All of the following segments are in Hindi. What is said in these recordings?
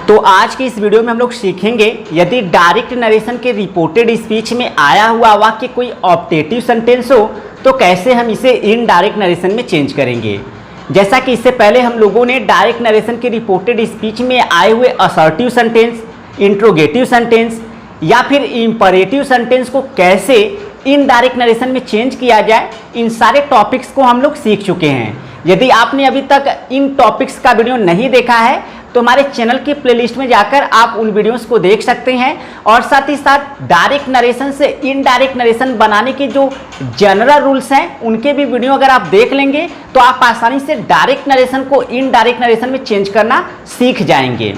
तो आज की इस वीडियो में हम लोग सीखेंगे यदि डायरेक्ट नरेशन के रिपोर्टेड स्पीच में आया हुआ वाक्य कोई ऑप्टेटिव सेंटेंस हो तो कैसे हम इसे इनडायरेक्ट नरेशन में चेंज करेंगे। जैसा कि इससे पहले हम लोगों ने डायरेक्ट नरेशन के रिपोर्टेड स्पीच में आए हुए असर्टिव सेंटेंस, इंट्रोगेटिव सेंटेंस या फिर इंपरेटिव सेंटेंस को कैसे इनडायरेक्ट नरेशन में चेंज किया जाए, इन सारे टॉपिक्स को हम लोग सीख चुके हैं। यदि आपने अभी तक इन टॉपिक्स का वीडियो नहीं देखा है तो हमारे चैनल की प्लेलिस्ट में जाकर आप उन वीडियोस को देख सकते हैं और साथ ही साथ डायरेक्ट नरेशन से इनडायरेक्ट नरेशन बनाने के जो जनरल रूल्स हैं उनके भी वीडियो अगर आप देख लेंगे तो आप आसानी से डायरेक्ट नरेशन को इनडायरेक्ट नरेशन में चेंज करना सीख जाएंगे।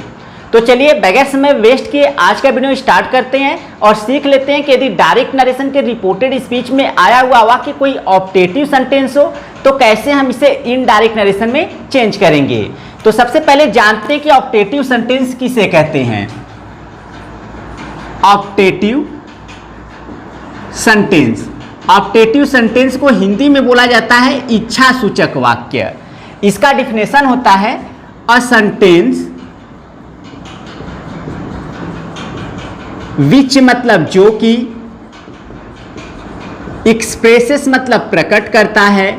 तो चलिए बगैर समय वेस्ट किए आज का वीडियो स्टार्ट करते हैं और सीख लेते हैं कि यदि डायरेक्ट नरेशन के रिपोर्टेड स्पीच में आया हुआ वाक्य कोई ऑप्टेटिव सेंटेंस हो तो कैसे हम इसे इनडायरेक्ट नरेशन में चेंज करेंगे। तो सबसे पहले जानते हैं कि ऑप्टेटिव सेंटेंस किसे कहते हैं। ऑप्टेटिव सेंटेंस, ऑप्टेटिव सेंटेंस को हिंदी में बोला जाता है इच्छा सूचक वाक्य। इसका डिफिनेशन होता है अ सेंटेंस विच मतलब जो कि, एक्सप्रेसेस मतलब प्रकट करता है,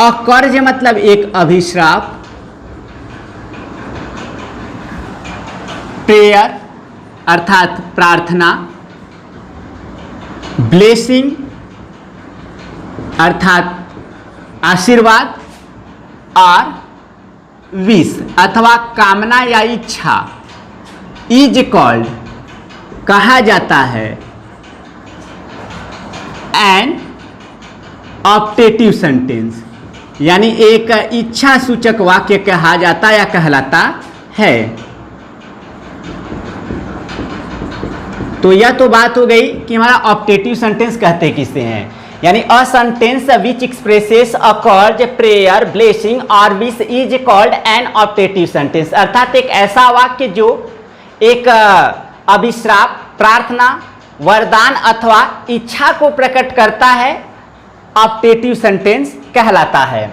अकर्ज मतलब एक अभिश्राप, प्रेयर अर्थात प्रार्थना, ब्लेसिंग अर्थात आशीर्वाद और विश अथवा कामना या इच्छा इज कॉल्ड कहा जाता है एन ऑप्टेटिव सेंटेंस, यानी एक इच्छा सूचक वाक्य कहा जाता या कहलाता है। तो यह तो बात हो गई कि हमारा ऑप्टेटिव सेंटेंस कहते किसे हैं, यानी अ सेंटेंस विच एक्सप्रेसेस अ कर्ज, प्रेयर, ब्लेसिंग और wish is called an optative sentence, अर्थात एक ऐसा वाक्य जो एक अभिश्राप, प्रार्थना, वरदान अथवा इच्छा को प्रकट करता है, ऑप्टेटिव सेंटेंस कहलाता है।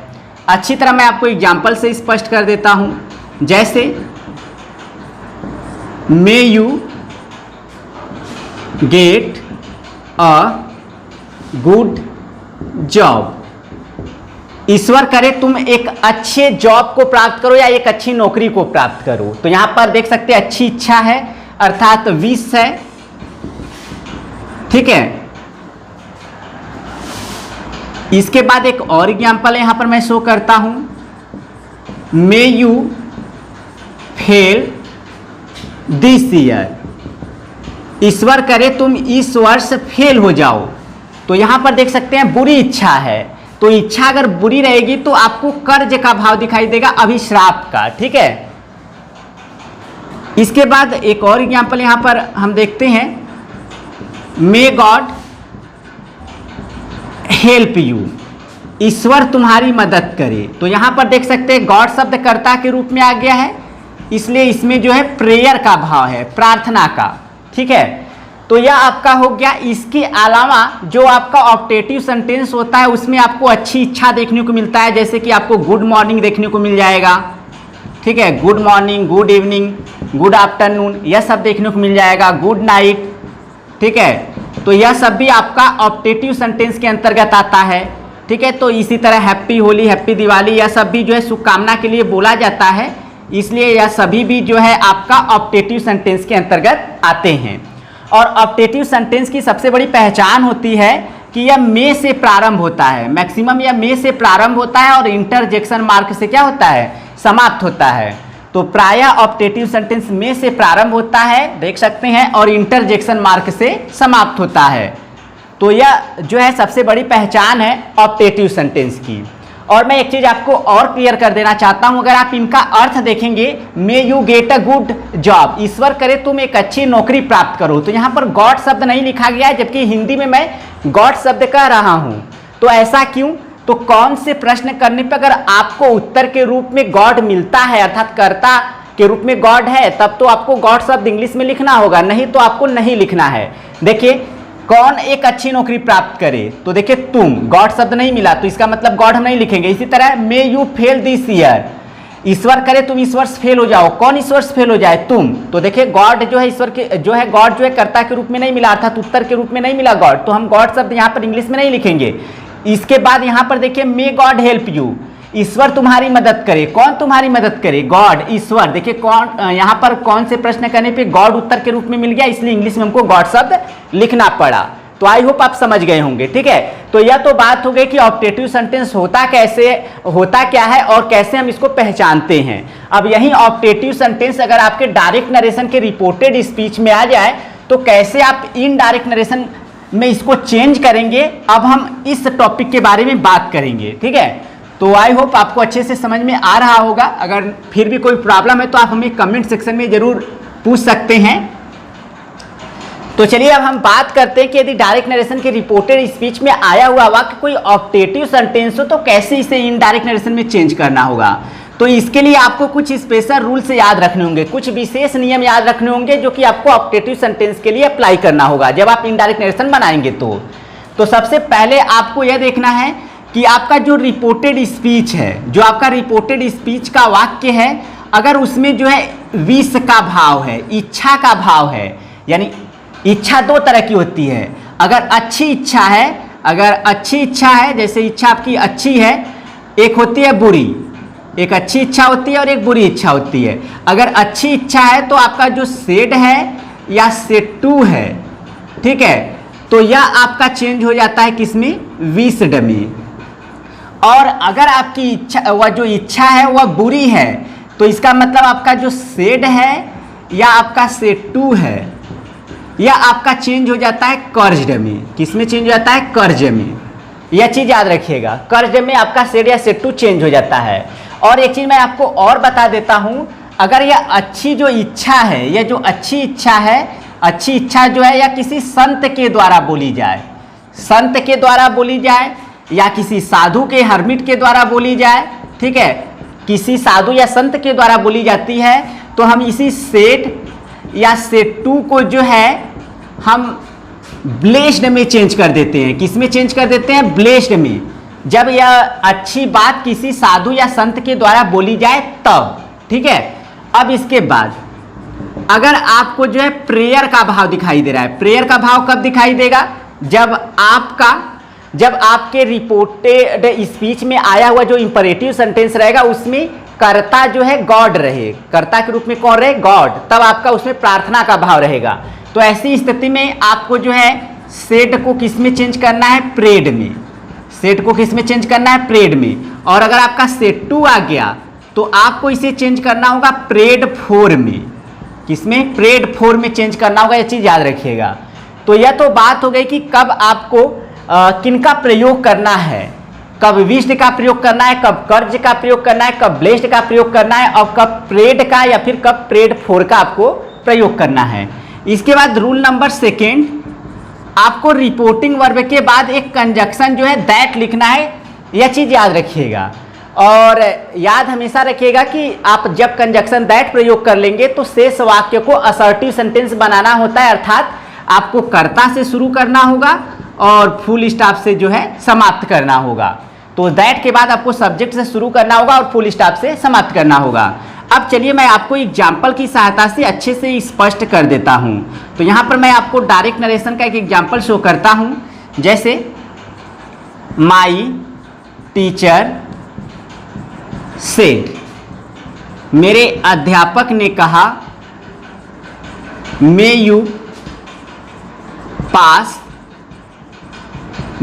अच्छी तरह मैं आपको एग्जाम्पल से स्पष्ट कर देता हूं, जैसे may you get a good job, ईश्वर करे तुम एक अच्छे जॉब को प्राप्त करो या एक अच्छी नौकरी को प्राप्त करो। तो यहां पर देख सकते हैं अच्छी इच्छा है अर्थात विश है, ठीक है। इसके बाद एक और एग्जाम्पल यहां पर मैं शो करता हूं, may you fail this year, ईश्वर करे तुम इस वर्ष फेल हो जाओ। तो यहां पर देख सकते हैं बुरी इच्छा है, तो इच्छा अगर बुरी रहेगी तो आपको कर्ज का भाव दिखाई देगा, अभिश्राप का, ठीक है। इसके बाद एक और एग्जाम्पल यहां पर हम देखते हैं, मे गॉड हेल्प यू, ईश्वर तुम्हारी मदद करे। तो यहां पर देख सकते हैं गॉड शब्द कर्ता के रूप में आ गया है, इसलिए इसमें जो है प्रेयर का भाव है, प्रार्थना का, ठीक है। तो यह आपका हो गया। इसके अलावा जो आपका ऑप्टेटिव सेंटेंस होता है उसमें आपको अच्छी इच्छा देखने को मिलता है, जैसे कि आपको गुड मॉर्निंग देखने को मिल जाएगा, ठीक है, good morning, good evening, good afternoon, यह सब देखने को मिल जाएगा, गुड नाइट, ठीक है। तो यह सब भी आपका ऑप्टेटिव सेंटेंस के अंतर्गत आता है, ठीक है। तो इसी तरह हैप्पी होली, हैप्पी दिवाली, यह सब भी जो है शुभकामना के लिए बोला जाता है, इसलिए यह सभी भी जो है आपका ऑप्टेटिव सेंटेंस के अंतर्गत आते हैं। और ऑप्टेटिव सेंटेंस की सबसे बड़ी पहचान होती है कि यह मे से प्रारंभ होता है, मैक्सिमम यह मे से प्रारंभ होता है और इंटरजेक्शन मार्क से क्या होता है, समाप्त होता है। तो प्रायः ऑप्टेटिव सेंटेंस में से प्रारंभ होता है, देख सकते हैं, और इंटरजेक्शन मार्क से समाप्त होता है। तो यह जो है सबसे बड़ी पहचान है ऑप्टेटिव सेंटेंस की। और मैं एक चीज आपको और क्लियर कर देना चाहता हूं, अगर आप इनका अर्थ देखेंगे, may you get a good job, ईश्वर करे तुम एक अच्छी नौकरी प्राप्त करो, तो यहां पर गॉड शब्द नहीं लिखा गया है, जबकि हिंदी में मैं गॉड शब्द कह रहा हूं। तो ऐसा क्यों? तो कौन से प्रश्न करने पर अगर आपको उत्तर के रूप में गॉड मिलता है अर्थात कर्ता के रूप में गॉड है, तब तो आपको गॉड शब्द इंग्लिश में लिखना होगा, नहीं तो आपको नहीं लिखना है। देखिए कौन एक अच्छी नौकरी प्राप्त करे, तो देखिए तुम, गॉड शब्द नहीं मिला तो इसका मतलब गॉड हम नहीं लिखेंगे। इसी तरह may you fail this year, ईश्वर करे तुम इस वर्ष फेल हो जाओ। कौन इस वर्ष फेल हो जाए? तुम। तो देखिए गॉड जो है ईश्वर के जो है गॉड जो है कर्ता के रूप में नहीं मिला, अर्थात उत्तर के रूप में नहीं मिला गॉड, तो हम गॉड शब्द यहाँ पर इंग्लिश में नहीं लिखेंगे। इसके बाद यहाँ पर देखिए मे गॉड हेल्प यू, ईश्वर तुम्हारी मदद करे। कौन तुम्हारी मदद करे? गॉड, ईश्वर। देखिए कौन, यहाँ पर कौन से प्रश्न करने पे गॉड उत्तर के रूप में मिल गया, इसलिए इंग्लिश में हमको गॉड शब्द लिखना पड़ा। तो आई होप आप समझ गए होंगे, ठीक है। तो यह तो बात हो गई कि ऑप्टेटिव सेंटेंस होता क्या है और कैसे हम इसको पहचानते हैं। अब यही ऑप्टेटिव सेंटेंस अगर आपके डायरेक्ट नरेशन के रिपोर्टेड स्पीच में आ जाए तो कैसे आप इनडायरेक्ट नरेशन में इसको चेंज करेंगे, अब हम इस टॉपिक के बारे में बात करेंगे, ठीक है। तो आई होप आपको अच्छे से समझ में आ रहा होगा। अगर फिर भी कोई प्रॉब्लम है तो आप हमें कमेंट सेक्शन में जरूर पूछ सकते हैं। तो चलिए अब हम बात करते हैं कि यदि डायरेक्ट नरेशन के रिपोर्टेड स्पीच में आया हुआ वाक्य कोई ऑप्टेटिव सेंटेंस हो तो कैसे इसे इनडायरेक्ट नरेशन में चेंज करना होगा। तो इसके लिए आपको कुछ स्पेशल रूल्स याद रखने होंगे, कुछ विशेष नियम याद रखने होंगे जो कि आपको ऑप्टेटिव सेंटेंस के लिए अप्लाई करना होगा जब आप इनडायरेक्ट नरेशन बनाएंगे। तो सबसे पहले आपको यह देखना है कि आपका जो रिपोर्टेड स्पीच है, जो आपका रिपोर्टेड स्पीच का वाक्य है, अगर उसमें जो है विश का भाव है, इच्छा का भाव है, यानी इच्छा दो तरह की होती है। अगर अच्छी इच्छा है, जैसे इच्छा आपकी अच्छी है, एक होती है बुरी, एक अच्छी इच्छा होती है और एक बुरी इच्छा होती है। अगर अच्छी इच्छा है तो आपका जो सेड है या सेड टू है, ठीक है, तो यह आपका चेंज हो जाता है किसमें? विश्ड में। और अगर आपकी इच्छा, वह जो इच्छा है वह बुरी है, तो इसका मतलब आपका जो सेड है या आपका सेड टू है, यह आपका चेंज हो जाता है कर्ज्ड में। किसमें चेंज हो जाता है? कर्ज में। यह चीज याद रखिएगा, कर्ज में आपका सेड या सेड टू चेंज हो जाता है। और एक चीज मैं आपको और बता देता हूं, अगर यह अच्छी जो इच्छा है, यह जो अच्छी इच्छा है, अच्छी इच्छा जो है या किसी संत के द्वारा बोली जाए, संत के द्वारा बोली जाए या किसी साधु के हर्मिट के द्वारा बोली जाए, ठीक है, किसी साधु या संत के द्वारा बोली जाती है, तो हम इसी सेड या सेड टू को जो है हम ब्लेस्ड में चेंज कर देते हैं। किस में चेंज कर देते हैं? ब्लेस्ड में। जब यह अच्छी बात किसी साधु या संत के द्वारा बोली जाए तब, ठीक है। अब इसके बाद अगर आपको जो है प्रेयर का भाव दिखाई दे रहा है, प्रेयर का भाव कब दिखाई देगा? जब आपके रिपोर्टेड स्पीच में आया हुआ जो इंपरेटिव सेंटेंस रहेगा उसमें कर्ता जो है गॉड रहे, कर्ता के रूप में कौन रहे? गॉड। तब आपका उसमें प्रार्थना का भाव रहेगा। तो ऐसी स्थिति में आपको जो है सेड को किस में चेंज करना है? प्रेड में। सेड को किस में चेंज करना है? प्रेड में। और अगर आपका सेड टू आ गया तो आपको इसे चेंज करना होगा प्रेड फोर में। किसमें? प्रेड फोर में चेंज करना होगा, यह चीज याद रखिएगा। तो यह तो बात हो गई कि कब आपको किनका प्रयोग करना है, कब विश्ड का प्रयोग करना है, कब कर्ज का प्रयोग करना है, कब ब्लेस्ड का प्रयोग करना है, और कब प्रेड का या फिर कब प्रेड फोर का आपको प्रयोग करना है। इसके बाद रूल नंबर सेकेंड, आपको रिपोर्टिंग वर्ब के बाद एक कंजक्शन जो है दैट लिखना है, यह चीज याद रखिएगा। और याद हमेशा रखिएगा कि आप जब कंजक्शन दैट प्रयोग कर लेंगे तो शेष वाक्य को असर्टिव सेंटेंस बनाना होता है, अर्थात आपको कर्ता से शुरू करना होगा और फुल स्टॉप से जो है समाप्त करना होगा। तो दैट के बाद आपको सब्जेक्ट से शुरू करना होगा और फुल स्टॉप से समाप्त करना होगा। अब चलिए मैं आपको एग्जाम्पल की सहायता से अच्छे से स्पष्ट कर देता हूं। तो यहां पर मैं आपको डायरेक्ट नरेशन का एक एग्जाम्पल शो करता हूं। जैसे माई टीचर सेड, मेरे अध्यापक ने कहा, may you pass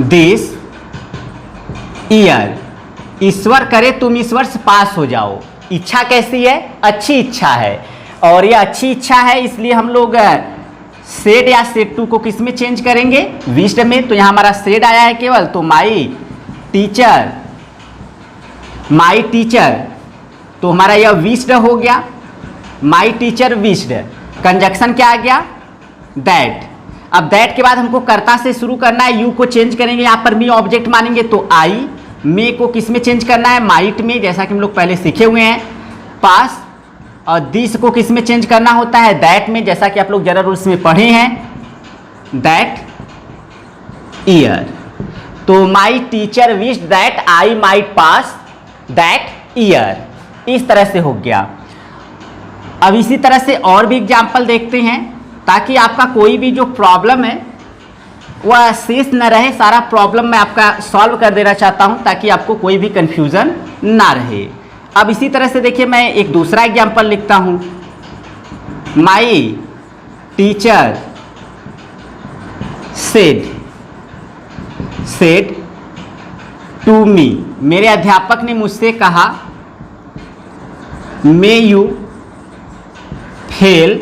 this year, ईश्वर करे तुम इस वर्ष पास हो जाओ। इच्छा कैसी है? अच्छी इच्छा है, और ये अच्छी इच्छा है इसलिए हम लोग सेड या सेड टू को किस में चेंज करेंगे? विश्ड में। तो यहां हमारा सेड आया है केवल, तो माई टीचर, माई टीचर, तो हमारा यह विश्ड हो गया, माई टीचर विश्ड। कंजक्शन क्या आ गया? दैट। अब दैट के बाद हमको कर्ता से शुरू करना है, यू को चेंज करेंगे, यहां पर मी ऑब्जेक्ट मानेंगे, तो आई। मे को किस में चेंज करना है? माइट में, जैसा कि हम लोग पहले सीखे हुए हैं। पास और दिस को किस में चेंज करना होता है? दैट में, जैसा कि आप लोग जनरल रूल्स में पढ़े हैं, दैट ईयर। तो my teacher wish that I might pass that year. इस तरह से हो गया। अब इसी तरह से और भी एग्जाम्पल देखते हैं, ताकि आपका कोई भी जो प्रॉब्लम है वह शेष न रहे। सारा प्रॉब्लम मैं आपका सॉल्व कर देना चाहता हूं, ताकि आपको कोई भी कंफ्यूजन ना रहे। अब इसी तरह से देखिए, मैं एक दूसरा एग्जाम्पल लिखता हूं। My teacher said to me, मेरे अध्यापक ने मुझसे कहा, may you fail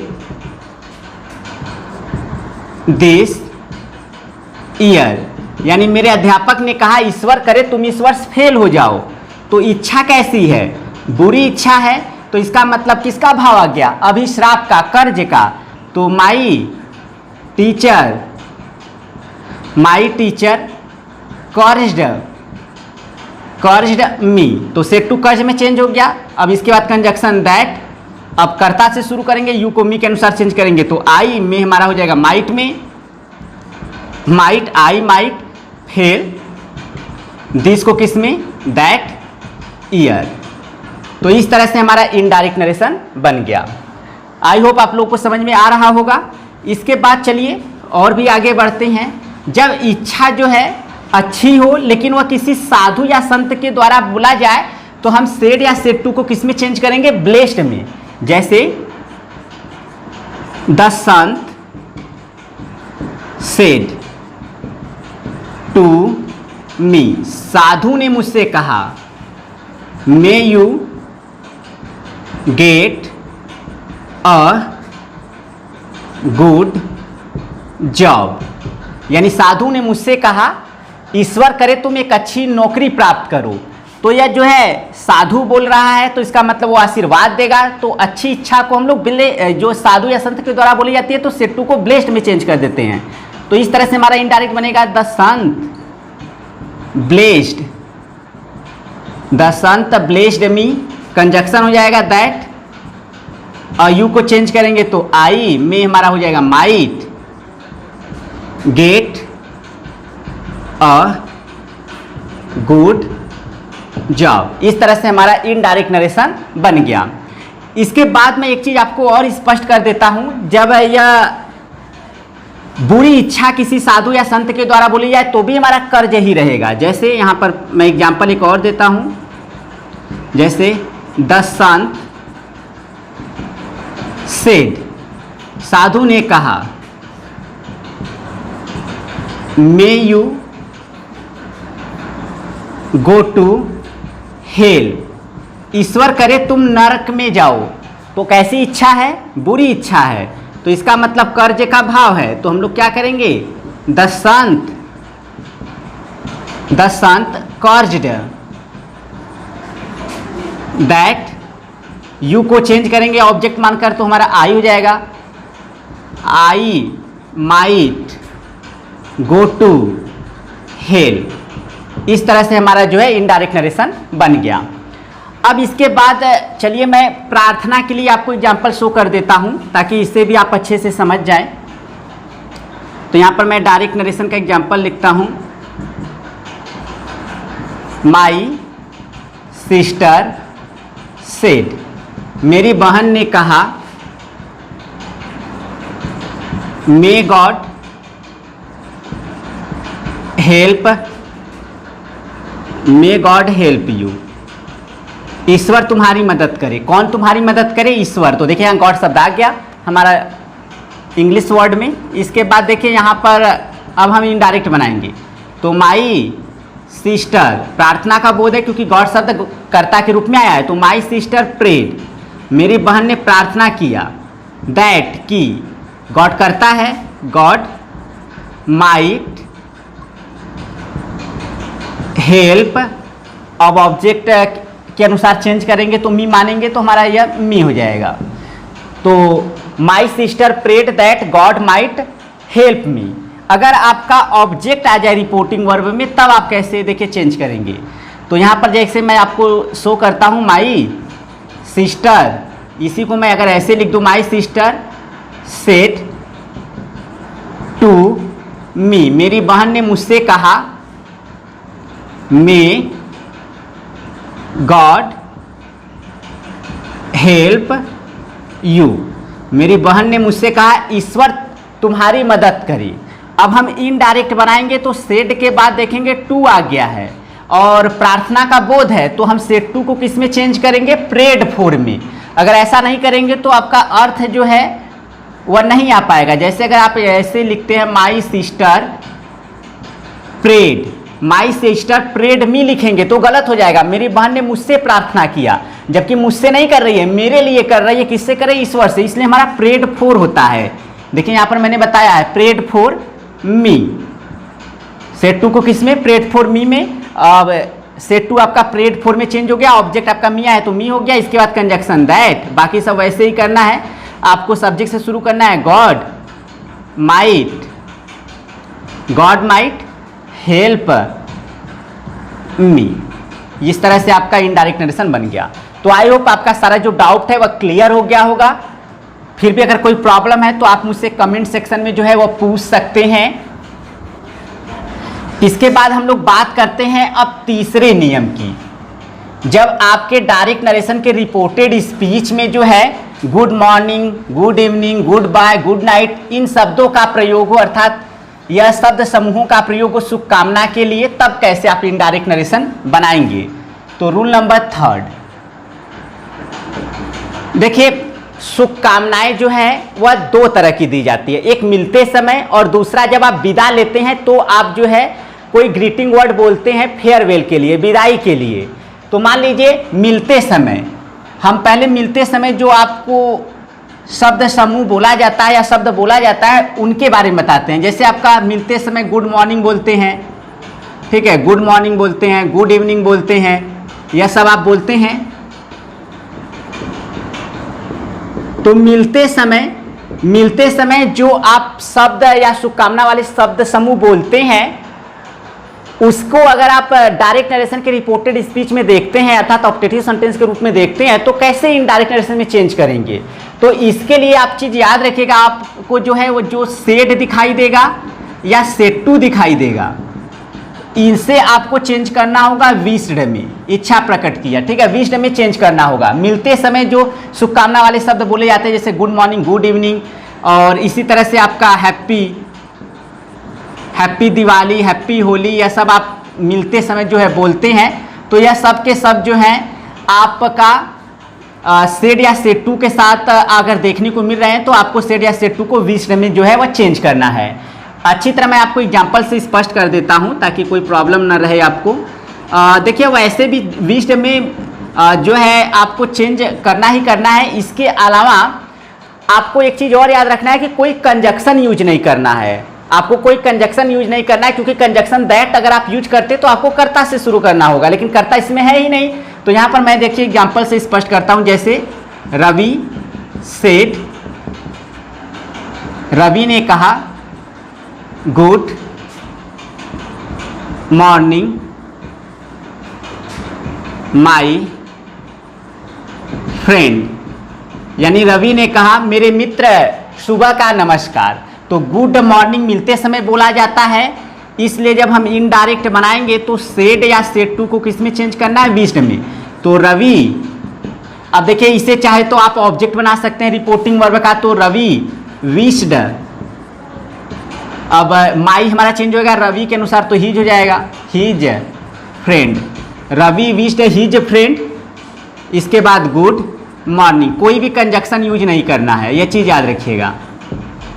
this year, यानी मेरे अध्यापक ने कहा ईश्वर करे तुम इस वर्ष फेल हो जाओ। तो इच्छा कैसी है? बुरी इच्छा है, तो इसका मतलब किसका भाव आ गया? अभिश्राप का, कर्ज का। तो माई टीचर कर्ज्ड मी, तो सेड टू कर्ज में चेंज हो गया। अब इसके बाद कंजक्शन दैट, अब कर्ता से शुरू करेंगे, यू को मी के अनुसार चेंज करेंगे, तो आई में हमारा हो जाएगा माइट में, आई माइट फेल दिस को किस में? That year. तो इस तरह से हमारा इनडायरेक्ट नरेशन बन गया। आई होप आप लोग को समझ में आ रहा होगा। इसके बाद चलिए और भी आगे बढ़ते हैं। जब इच्छा जो है अच्छी हो, लेकिन वह किसी साधु या संत के द्वारा बोला जाए, तो हम सेड या सेड टू को किस में चेंज करेंगे? ब्लेस्ड में। जैसे द संत सेड टू मी, साधु ने मुझसे कहा, may you get a good job, यानी साधु ने मुझसे कहा ईश्वर करे तुम एक अच्छी नौकरी प्राप्त करो। तो यह जो है साधु बोल रहा है, तो इसका मतलब वो आशीर्वाद देगा। तो अच्छी इच्छा को हम लोग जो साधु या संत के द्वारा बोली जाती है, तो सेड टू को ब्लेस्ड में चेंज कर देते हैं। तो इस तरह से हमारा इनडायरेक्ट बनेगा the Sant blessed me, conjunction हो जाएगा दैट, और यू को चेंज करेंगे तो आई में हमारा हो जाएगा might get a good job. इस तरह से हमारा इनडायरेक्ट नरेशन बन गया। इसके बाद मैं एक चीज आपको और स्पष्ट कर देता हूं, जब यह बुरी इच्छा किसी साधु या संत के द्वारा बोली जाए, तो भी हमारा कर्ज ही रहेगा। जैसे यहां पर मैं एग्जांपल एक और देता हूं, जैसे द संत सेड, साधु ने कहा, may you go to hell, ईश्वर करे तुम नरक में जाओ। तो कैसी इच्छा है? बुरी इच्छा है, तो इसका मतलब कर्ज का भाव है। तो हम लोग क्या करेंगे? The saint cursed that, you को चेंज करेंगे ऑब्जेक्ट मानकर, तो हमारा आई हो जाएगा, I might go to hell. इस तरह से हमारा जो है इनडायरेक्ट नरेशन बन गया। अब इसके बाद चलिए मैं प्रार्थना के लिए आपको एग्जाम्पल शो कर देता हूं, ताकि इससे भी आप अच्छे से समझ जाएं। तो यहां पर मैं डायरेक्ट नरेशन का एग्जाम्पल लिखता हूं। माई सिस्टर सेड, मेरी बहन ने कहा, मे गॉड हेल्प यू, ईश्वर तुम्हारी मदद करे। कौन तुम्हारी मदद करे? ईश्वर। तो देखिए यहाँ गॉड शब्द आ गया हमारा इंग्लिश वर्ड में। इसके बाद देखिए यहाँ पर अब हम इनडायरेक्ट बनाएंगे, तो माई सिस्टर, प्रार्थना का बोध है क्योंकि गॉड शब्द कर्ता के रूप में आया है, तो माई सिस्टर प्रेड, मेरी बहन ने प्रार्थना किया, दैट की, गॉड करता है, गॉड माइट हेल्प। अब ऑब्जेक्ट के अनुसार चेंज करेंगे तो मी मानेंगे, तो हमारा यह मी हो जाएगा। तो my sister prayed that God might help me. अगर आपका ऑब्जेक्ट आ जाए रिपोर्टिंग वर्ब में, तब आप कैसे देखिए चेंज करेंगे। तो यहाँ पर जैसे मैं आपको शो करता हूँ, माई सिस्टर, इसी को मैं अगर ऐसे लिख दूँ, my sister said to me, मेरी बहन ने मुझसे कहा, मे गॉड हेल्प यू। मेरी बहन ने मुझसे कहा ईश्वर तुम्हारी मदद करे। अब हम इनडायरेक्ट बनाएंगे तो सेड के बाद देखेंगे टू आ गया है और प्रार्थना का बोध है, तो हम सेड टू को किस में चेंज करेंगे? प्रेड फॉर में। अगर ऐसा नहीं करेंगे तो आपका अर्थ जो है वह नहीं आ पाएगा। जैसे अगर आप ऐसे लिखते हैं my sister prayed, my sister prayed me लिखेंगे तो गलत हो जाएगा। मेरी बहन ने मुझसे प्रार्थना किया, जबकि मुझसे नहीं कर रही है, मेरे लिए कर रही है। किससे कर रही है? ईश्वर से। इसलिए हमारा प्रेड फॉर होता है। देखिए यहाँ पर मैंने बताया है prayed for me. Said to को किस में? प्रेड फॉर मी में। अब सेट टू आपका प्रेड फॉर में चेंज हो गया, ऑब्जेक्ट आपका मिया है तो मी हो गया। इसके बाद कंजक्शन दैट, बाकी सब वैसे ही करना है। आपको सब्जेक्ट से शुरू करना है। गॉड माइट हेल्प मी। इस तरह से आपका इनडायरेक्ट नरेशन बन गया। तो आई होप आपका सारा जो डाउट है वह क्लियर हो गया होगा। फिर भी अगर कोई प्रॉब्लम है तो आप मुझसे कमेंट सेक्शन में जो है वो पूछ सकते हैं। इसके बाद हम लोग बात करते हैं अब तीसरे नियम की। जब आपके डायरेक्ट नरेशन के रिपोर्टेड स्पीच में जो है good morning, good evening, goodbye, good night इन शब्दों का प्रयोग हो, अर्थात यह शब्द समूहों का प्रयोग हो शुभकामना के लिए, तब कैसे आप इनडायरेक्ट नरेशन बनाएंगे। तो रूल नंबर 3, देखिए शुभकामनाएं जो है वह दो तरह की दी जाती है। एक मिलते समय और दूसरा जब आप विदा लेते हैं तो आप जो है कोई ग्रीटिंग वर्ड बोलते हैं फेयरवेल के लिए, विदाई के लिए। तो मान लीजिए मिलते समय, हम पहले मिलते समय जो आपको शब्द समूह बोला जाता है या शब्द बोला जाता है उनके बारे में बताते हैं। जैसे आपका मिलते समय गुड मॉर्निंग बोलते हैं, ठीक है, गुड मॉर्निंग बोलते हैं, गुड इवनिंग बोलते हैं, यह सब आप बोलते हैं। तो मिलते समय जो आप शब्द या शुभकामना वाले शब्द समूह बोलते हैं उसको अगर आप डायरेक्ट नरेशन के रिपोर्टेड स्पीच में देखते हैं, अर्थात ऑप्टेटिव सेंटेंस के रूप में देखते हैं, तो कैसे इनडायरेक्ट नरेशन में चेंज करेंगे। तो इसके लिए आप चीज़ याद रखिएगा, आपको जो है वो जो सेड दिखाई देगा या सेड टू दिखाई देगा, इनसे आपको चेंज करना होगा विश्ड में, इच्छा प्रकट किया, ठीक है, विश्ड में चेंज करना होगा। मिलते समय जो शुभकामना वाले शब्द बोले जाते हैं जैसे गुड मॉर्निंग, गुड इवनिंग, और इसी तरह से आपका हैप्पी दिवाली, हैप्पी होली, यह सब आप मिलते समय जो है बोलते हैं। तो यह सब के सब जो हैं आपका सेड या सेड टू के साथ अगर देखने को मिल रहे हैं तो आपको सेड या सेड टू को विश्ड में जो है वह चेंज करना है। अच्छी तरह मैं आपको एग्जाम्पल से स्पष्ट कर देता हूं ताकि कोई प्रॉब्लम ना रहे आपको। देखिए वैसे भी विश्ड में जो है आपको चेंज करना ही करना है। इसके अलावा आपको एक चीज़ और याद रखना है कि कोई कंजक्शन यूज नहीं करना है। आपको कोई कंजक्शन यूज नहीं करना है, क्योंकि कंजक्शन दैट अगर आप यूज करते तो आपको कर्ता से शुरू करना होगा, लेकिन कर्ता इसमें है ही नहीं। तो यहाँ पर मैं देखिए एग्जाम्पल से स्पष्ट करता हूँ। जैसे रवि सेड, रवि ने कहा गुड मॉर्निंग माई फ्रेंड, यानी रवि ने कहा मेरे मित्र सुबह का नमस्कार। तो गुड मॉर्निंग मिलते समय बोला जाता है, इसलिए जब हम इनडायरेक्ट बनाएंगे तो सेड या सेड टू को किस में चेंज करना है? विश्ड में। तो रवि, अब देखिए इसे चाहे तो आप ऑब्जेक्ट बना सकते हैं रिपोर्टिंग वर्ब का, तो रवि विश्ड। अब माई हमारा चेंज होगा रवि के अनुसार, तो हीज हो जाएगा, his friend. Ravi wished his friend. इसके बाद गुड मॉर्निंग, कोई भी कंजक्शन यूज नहीं करना है, यह चीज़ याद रखिएगा।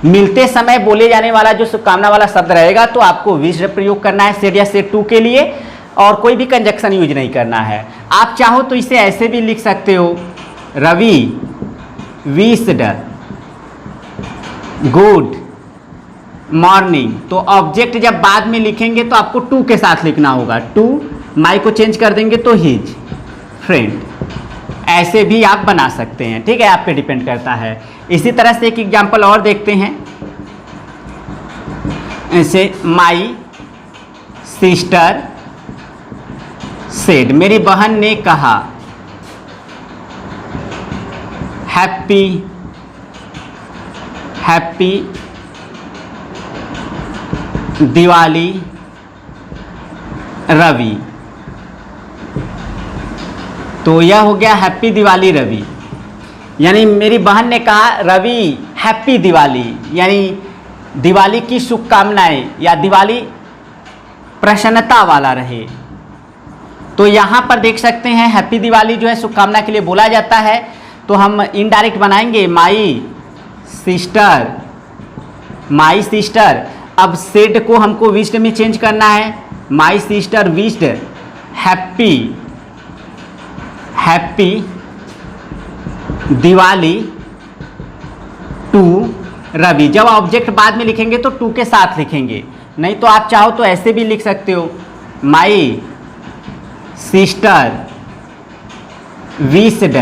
मिलते समय बोले जाने वाला जो शुभकामना वाला शब्द रहेगा तो आपको विश्ड प्रयोग करना है सेड या सेड टू के लिए, और कोई भी कंजक्शन यूज नहीं करना है। आप चाहो तो इसे ऐसे भी लिख सकते हो, रवि विश्ड गुड मॉर्निंग। तो ऑब्जेक्ट जब बाद में लिखेंगे तो आपको टू के साथ लिखना होगा, टू, माई को चेंज कर देंगे तो हिज फ्रेंड। ऐसे भी आप बना सकते हैं, ठीक है, आप पे डिपेंड करता है। इसी तरह से एक एग्जांपल और देखते हैं। ऐसे माई सिस्टर सेड, मेरी बहन ने कहा हैप्पी दिवाली रवि। तो यह हो गया हैप्पी दिवाली रवि। यानी मेरी बहन ने कहा रवि हैप्पी दिवाली, यानी दिवाली की शुभकामनाएं या दिवाली प्रसन्नता वाला रहे। तो यहाँ पर देख सकते हैं हैप्पी दिवाली जो है शुभकामना के लिए बोला जाता है। तो हम इनडायरेक्ट बनाएंगे माई सिस्टर। अब सेड को हमको विश्ड में चेंज करना है। My sister wished happy Diwali to Ravi. जब ऑब्जेक्ट बाद में लिखेंगे तो टू के साथ लिखेंगे, नहीं तो आप चाहो तो ऐसे भी लिख सकते हो, my sister wished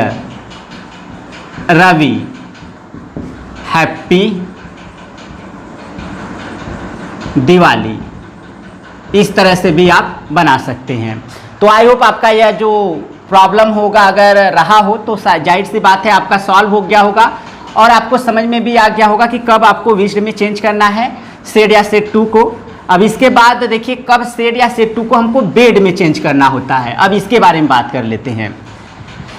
Ravi happy Diwali. इस तरह से भी आप बना सकते हैं। तो आई होप आपका यह जो प्रॉब्लम होगा अगर रहा हो तो जाहिर सी बात है आपका सॉल्व हो गया होगा और आपको समझ में भी आ गया होगा कि कब आपको विश्ड में चेंज करना है सेड या सेड टू को। अब इसके बाद देखिए कब सेड या सेड टू को हमको बेड में चेंज करना होता है। अब इसके बारे में बात कर लेते हैं।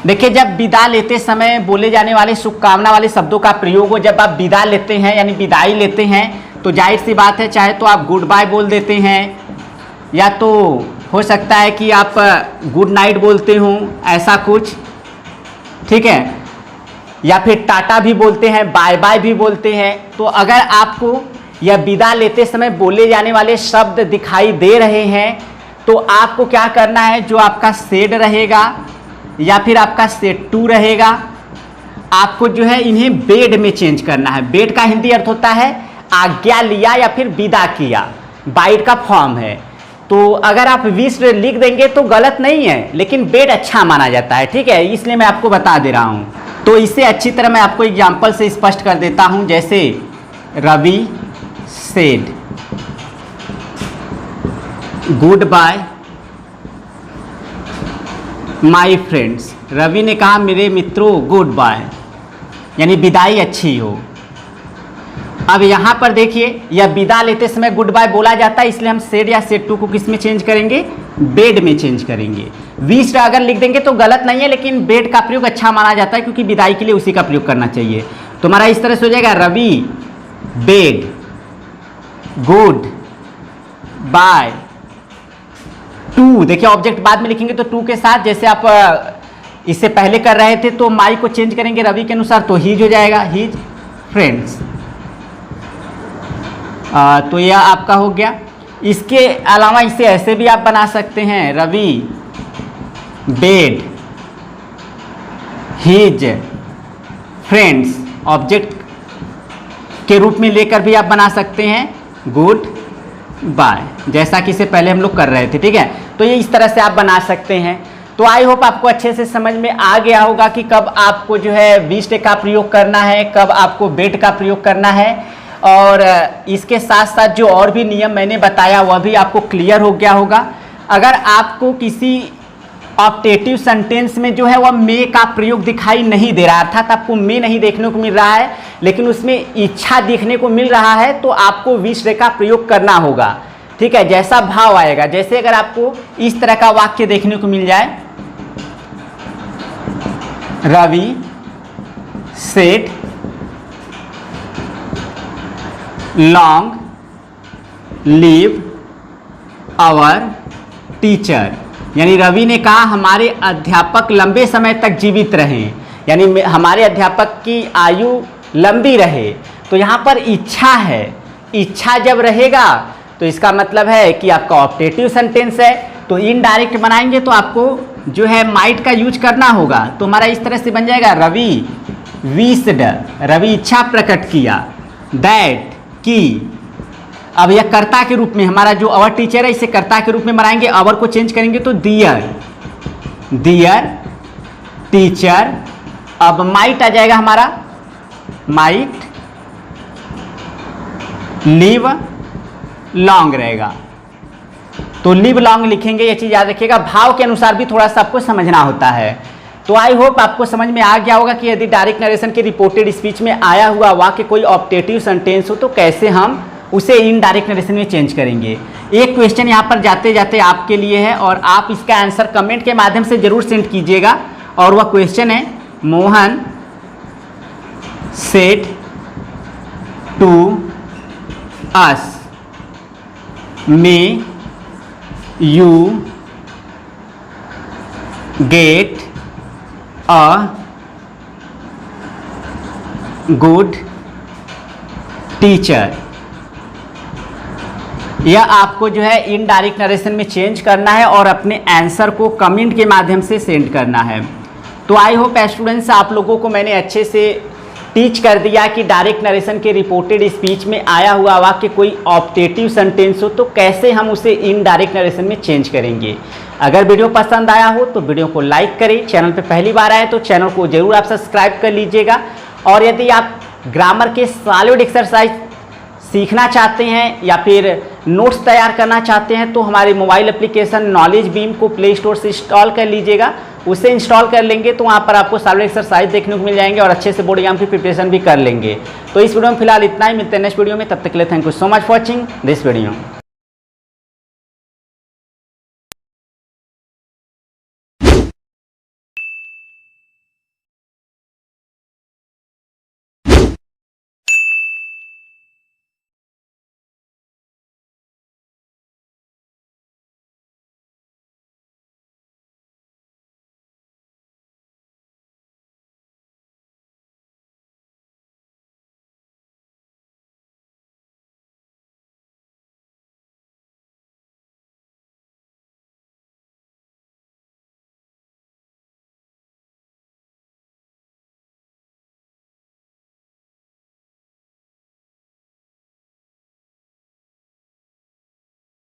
देखिए जब विदा लेते समय बोले जाने वाले शुभकामना वाले शब्दों का प्रयोग हो, जब आप विदा लेते हैं यानी विदाई लेते हैं तो जाहिर सी बात है चाहे तो आप गुड बाय बोल देते हैं या तो हो सकता है कि आप गुड नाइट बोलते हो, ऐसा कुछ, ठीक है, या फिर टाटा भी बोलते हैं, बाय बाय भी बोलते हैं। तो अगर आपको यह विदा लेते समय बोले जाने वाले शब्द दिखाई दे रहे हैं तो आपको क्या करना है, जो आपका सेड रहेगा या फिर आपका सेड टू रहेगा, आपको जो है इन्हें बेड में चेंज करना है। बेड का हिंदी अर्थ होता है आज्ञा लिया या फिर विदा किया, बाइट का फॉर्म है। तो अगर आप विश्ड लिख देंगे तो गलत नहीं है, लेकिन बेड अच्छा माना जाता है, ठीक है, इसलिए मैं आपको बता दे रहा हूँ। तो इसे अच्छी तरह मैं आपको एग्जाम्पल से स्पष्ट कर देता हूँ। जैसे Ravi said goodbye my friends. Ravi ने कहा मेरे मित्रों गुड बाय, यानी विदाई अच्छी हो। अब यहाँ पर देखिए यह विदा लेते समय गुड बाय बोला जाता है, इसलिए हम सेड या सेड टू को किस में चेंज करेंगे, बेड में चेंज करेंगे। विश्ड अगर लिख देंगे तो गलत नहीं है, लेकिन बेड का प्रयोग अच्छा माना जाता है क्योंकि विदाई के लिए उसी का प्रयोग करना चाहिए। तो हमारा इस तरह से हो जाएगा Ravi bade goodbye to. देखिए ऑब्जेक्ट बाद में लिखेंगे तो टू के साथ, जैसे आप इससे पहले कर रहे थे तो माई को चेंज करेंगे रवि के अनुसार तो हीज हो जाएगा, हीज फ्रेंड्स। तो यह आपका हो गया। इसके अलावा इसे ऐसे भी आप बना सकते हैं, Ravi bade his friends, object के रूप में लेकर भी आप बना सकते हैं गुड बाय, जैसा कि इससे पहले हम लोग कर रहे थे, ठीक है। तो ये इस तरह से आप बना सकते हैं। तो आई होप आपको अच्छे से समझ में आ गया होगा कि कब आपको जो है विश्ड का प्रयोग करना है, कब आपको बेड का प्रयोग करना है, और इसके साथ साथ जो और भी नियम मैंने बताया वह भी आपको क्लियर हो गया होगा। अगर आपको किसी ऑप्टेटिव सेंटेंस में जो है वह मे का प्रयोग दिखाई नहीं दे रहा, अर्थात आपको मे नहीं देखने को मिल रहा है लेकिन उसमें इच्छा देखने को मिल रहा है, तो आपको विश्ड का प्रयोग करना होगा, ठीक है। जैसा भाव आएगा, जैसे अगर आपको इस तरह का वाक्य देखने को मिल जाए, Ravi said long live our teacher, यानी रवि ने कहा हमारे अध्यापक लंबे समय तक जीवित रहें, यानी हमारे अध्यापक की आयु लंबी रहे। तो यहाँ पर इच्छा है, इच्छा जब रहेगा तो इसका मतलब है कि आपका ऑप्टेटिव सेंटेंस है, तो इनडायरेक्ट बनाएंगे तो आपको जो है माइट का यूज करना होगा। तो हमारा इस तरह से बन जाएगा रवि विश्ड, रवि इच्छा प्रकट किया, दैट की। अब यह कर्ता के रूप में हमारा जो अवर टीचर है इसे कर्ता के रूप में बनाएंगे, अवर को चेंज करेंगे तो दियर, दियर टीचर। अब माइट आ जाएगा हमारा, माइट लिव लॉन्ग रहेगा, तो लिव लॉन्ग लिखेंगे। ये चीज़ याद रखिएगा, भाव के अनुसार भी थोड़ा सा आपको समझना होता है। तो आई होप आपको समझ में आ गया होगा कि यदि डायरेक्ट नरेशन के रिपोर्टेड स्पीच में आया हुआ वाक्य कोई ऑप्टेटिव सेंटेंस हो तो कैसे हम उसे इनडायरेक्ट नरेशन में चेंज करेंगे। एक क्वेश्चन यहाँ पर जाते जाते आपके लिए है और आप इसका आंसर कमेंट के माध्यम से जरूर सेंड कीजिएगा, और वह क्वेश्चन है, Mohan said to us, may you get a good teacher। यह आपको जो है इनडायरेक्ट नरेशन में चेंज करना है और अपने आंसर को कमेंट के माध्यम से सेंड करना है। तो आई होप स्टूडेंट्स आप लोगों को मैंने अच्छे से टीच कर दिया कि डायरेक्ट नरेशन के रिपोर्टेड स्पीच में आया हुआ वाक्य कोई ऑप्टेटिव सेंटेंस हो तो कैसे हम उसे इनडायरेक्ट नरेशन में चेंज करेंगे। अगर वीडियो पसंद आया हो तो वीडियो को लाइक करें, चैनल पे पहली बार आए तो चैनल को जरूर आप सब्सक्राइब कर लीजिएगा। और यदि आप ग्रामर के सॉलिड एक्सरसाइज सीखना चाहते हैं या फिर नोट्स तैयार करना चाहते हैं तो हमारे मोबाइल एप्लीकेशन नॉलेज बीम को प्ले स्टोर से इंस्टॉल कर लीजिएगा। उसे इंस्टॉल कर लेंगे तो वहाँ पर आपको सॉलिड एक्सरसाइज देखने को मिल जाएंगे और अच्छे से बोर्ड एग्जाम की प्रिपरेशन भी कर लेंगे। तो इस वीडियो में फिलहाल इतना ही, मिलते हैं नेक्स्ट वीडियो में। तब तक के लिए thank you so much for watching this video.